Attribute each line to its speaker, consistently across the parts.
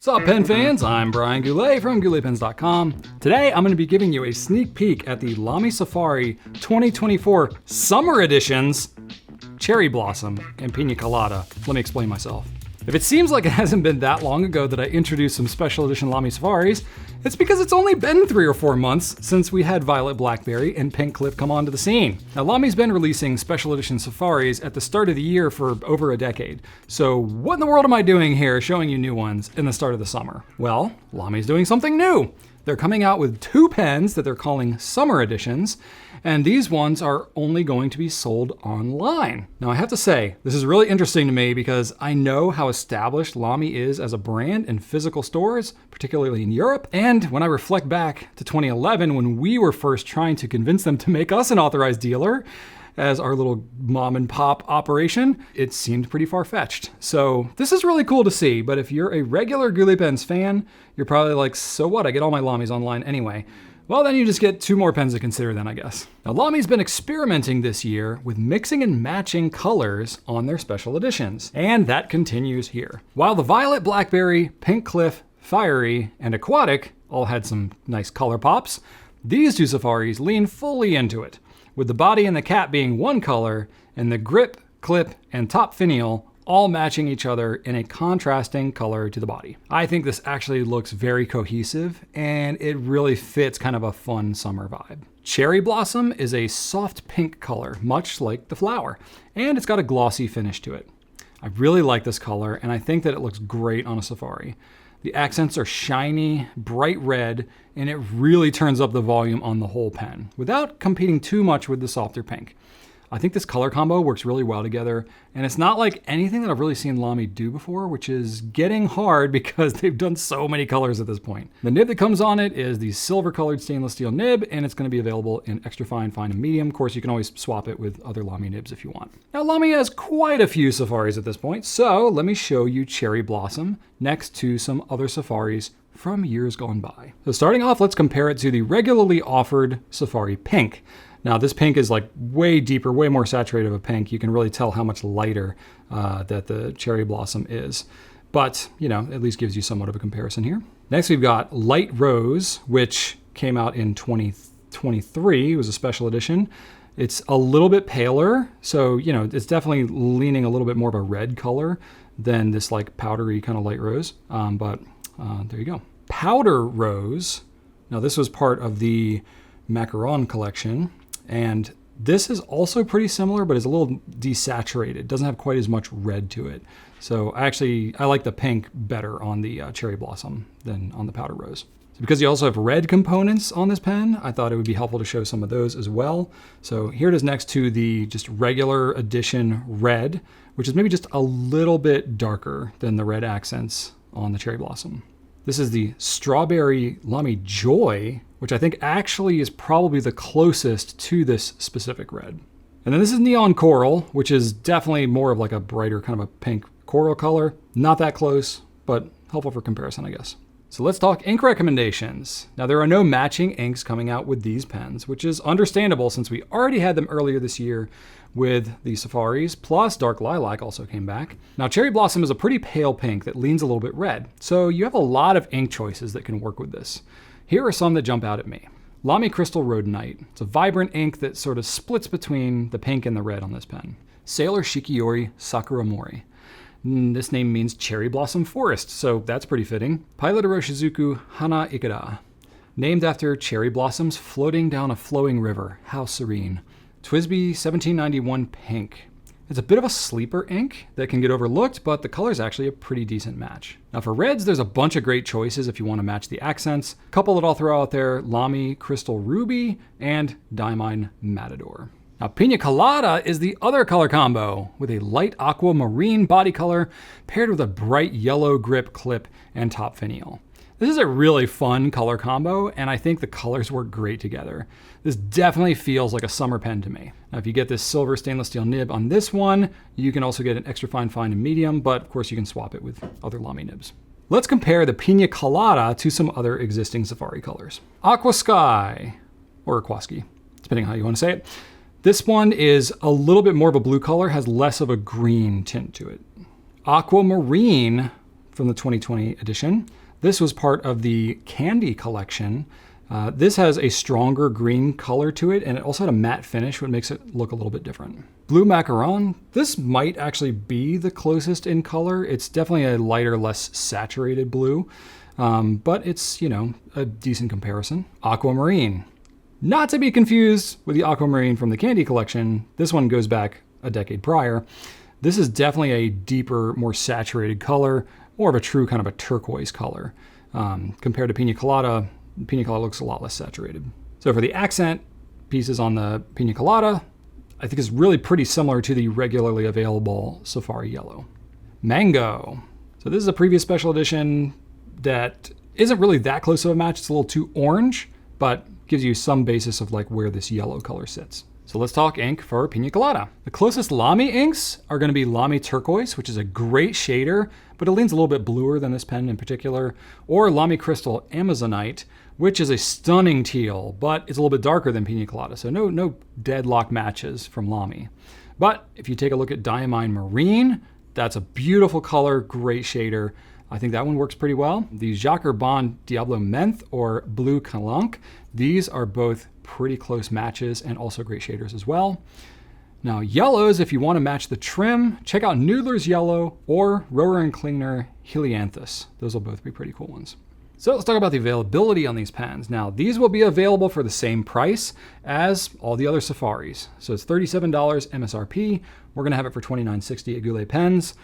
Speaker 1: What's up, pen fans? I'm Brian Goulet from GouletPens.com. Today, I'm going to be giving you a sneak peek at the LAMY Safari 2024 Summer Editions Cherry Blossom and Pina Colada. Let me explain myself. If it seems like it hasn't been that long ago that I introduced some special edition LAMY Safaris, it's because it's only been 3 or 4 months since we had Violet Blackberry and Pink Cliff come onto the scene. Now, LAMY's been releasing special edition safaris at the start of the year for over a decade. So what in the world am I doing here showing you new ones in the start of the summer? Well, LAMY's doing something new. They're coming out with 2 pens that they're calling Summer Editions, and these ones are only going to be sold online. Now, I have to say, this is really interesting to me because I know how established LAMY is as a brand in physical stores, particularly in Europe. And when I reflect back to 2011, when we were first trying to convince them to make us an authorized dealer as our little mom and pop operation, it seemed pretty far-fetched. So this is really cool to see, but if you're a regular Goulet Pens fan, you're probably like, so what? I get all my LAMYs online anyway. Well, then you just get 2 more pens to consider then, I guess. Now, LAMY's been experimenting this year with mixing and matching colors on their special editions, and that continues here. While the Violet Blackberry, Pink Cliff, Fiery, and Aquatic all had some nice color pops, these 2 safaris lean fully into it, with the body and the cap being one color, and the grip, clip, and top finial all matching each other in a contrasting color to the body. I think this actually looks very cohesive, and it really fits kind of a fun summer vibe. Cherry Blossom is a soft pink color, much like the flower, and it's got a glossy finish to it. I really like this color, and I think that it looks great on a safari. The accents are shiny, bright red, and it really turns up the volume on the whole pen without competing too much with the softer pink. I think this color combo works really well together, and it's not like anything that I've really seen LAMY do before, which is getting hard because they've done so many colors at this point. The nib that comes on it is the silver colored stainless steel nib, and it's going to be available in extra fine, fine, and medium. Of course, you can always swap it with other LAMY nibs if you want. Now, LAMY has quite a few safaris at this point, so let me show you Cherry Blossom next to some other safaris from years gone by. So starting off, let's compare it to the regularly offered Safari Pink. Now, this pink is like way deeper, way more saturated of a pink. You can really tell how much lighter that the Cherry Blossom is. But, you know, at least gives you somewhat of a comparison here. Next, we've got Light Rose, which came out in 2023. It was a special edition. It's a little bit paler. So, you know, it's definitely leaning a little bit more of a red color than this like powdery kind of light rose. But there you go. Powder Rose. Now, this was part of the Macaron collection. And this is also pretty similar, but it's a little desaturated. It doesn't have quite as much red to it. So I like the pink better on the Cherry Blossom than on the Powder Rose. So because you also have red components on this pen, I thought it would be helpful to show some of those as well. So here it is next to the just regular edition red, which is maybe just a little bit darker than the red accents on the Cherry Blossom. This is the Strawberry LAMY Joy, which I think actually is probably the closest to this specific red. And then this is Neon Coral, which is definitely more of like a brighter kind of a pink coral color. Not that close, but helpful for comparison, I guess. So let's talk ink recommendations. Now, there are no matching inks coming out with these pens, which is understandable since we already had them earlier this year with the Safaris, plus Dark Lilac also came back. Now, Cherry Blossom is a pretty pale pink that leans a little bit red, so you have a lot of ink choices that can work with this. Here are some that jump out at me. LAMY Crystal Rhodonite. It's a vibrant ink that sort of splits between the pink and the red on this pen. Sailor Shikiori Sakura Mori. This name means cherry blossom forest, so that's pretty fitting. Pilot Shizuku Hana Ikeda. Named after cherry blossoms floating down a flowing river. How serene. TWSBI 1791 Pink. It's a bit of a sleeper ink that can get overlooked, but the color is actually a pretty decent match. Now for reds, there's a bunch of great choices if you want to match the accents. A couple that I'll throw out there, LAMY Crystal Ruby and Diamine Matador. Now Pina Colada is the other color combo with a light aquamarine body color paired with a bright yellow grip, clip, and top finial. This is a really fun color combo, and I think the colors work great together. This definitely feels like a summer pen to me. Now, if you get this silver stainless steel nib on this one, you can also get an extra fine, fine, and medium, but of course you can swap it with other LAMY nibs. Let's compare the Pina Colada to some other existing Safari colors. Aqua Sky, or Aquaski, depending on how you want to say it. This one is a little bit more of a blue color, has less of a green tint to it. Aquamarine from the 2020 edition. This was part of the candy collection. This has a stronger green color to it, and it also had a matte finish, which makes it look a little bit different. Blue Macaron, this might actually be the closest in color. It's definitely a lighter, less saturated blue, but it's, you know, a decent comparison. Aquamarine, not to be confused with the Aquamarine from the candy collection. This one goes back a decade prior. This is definitely a deeper, more saturated color, more of a true kind of a turquoise color. Compared to Pina Colada looks a lot less saturated. So for the accent pieces on the Pina Colada, I think is really pretty similar to the regularly available Safari Yellow. Mango. So this is a previous special edition that isn't really that close of a match. It's a little too orange, but gives you some basis of like where this yellow color sits. So let's talk ink for Pina Colada. The closest LAMY inks are going to be LAMY Turquoise, which is a great shader, but it leans a little bit bluer than this pen in particular, or LAMY Crystal Amazonite, which is a stunning teal, but it's a little bit darker than Pina Colada, so no deadlock matches from LAMY. But if you take a look at Diamine Marine, that's a beautiful color, great shader. I think that one works pretty well. The Jacques Herbin Diablo Menthe or Blue Calanque, these are both pretty close matches and also great shaders as well. Now yellows, if you want to match the trim, check out Noodler's Yellow or Rower and Klingner Helianthus. Those will both be pretty cool ones. So let's talk about the availability on these pens. Now these will be available for the same price as all the other Safaris. So it's $37 MSRP. We're gonna have it for $29.60 at Goulet Pens.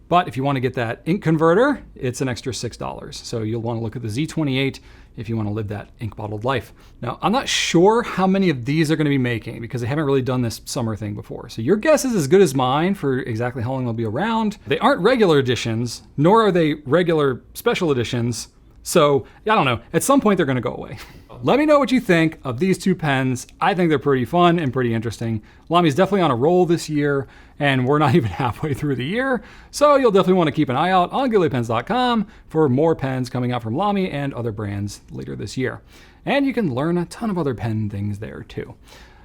Speaker 1: But if you want to get that ink converter, it's an extra $6. So you'll want to look at the Z28 if you want to live that ink bottled life. Now, I'm not sure how many of these are going to be making because they haven't really done this summer thing before. So your guess is as good as mine for exactly how long they'll be around. They aren't regular editions, nor are they regular special editions. So I don't know, at some point they're going to go away. Let me know what you think of these two pens. I think they're pretty fun and pretty interesting. Lamy's definitely on a roll this year, and we're not even halfway through the year. So you'll definitely want to keep an eye out on gouletpens.com for more pens coming out from Lamy and other brands later this year. And you can learn a ton of other pen things there too.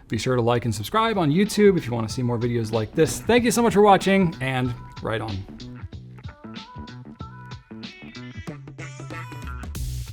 Speaker 1: Be sure to like and subscribe on YouTube if you want to see more videos like this. Thank you so much for watching, and right on.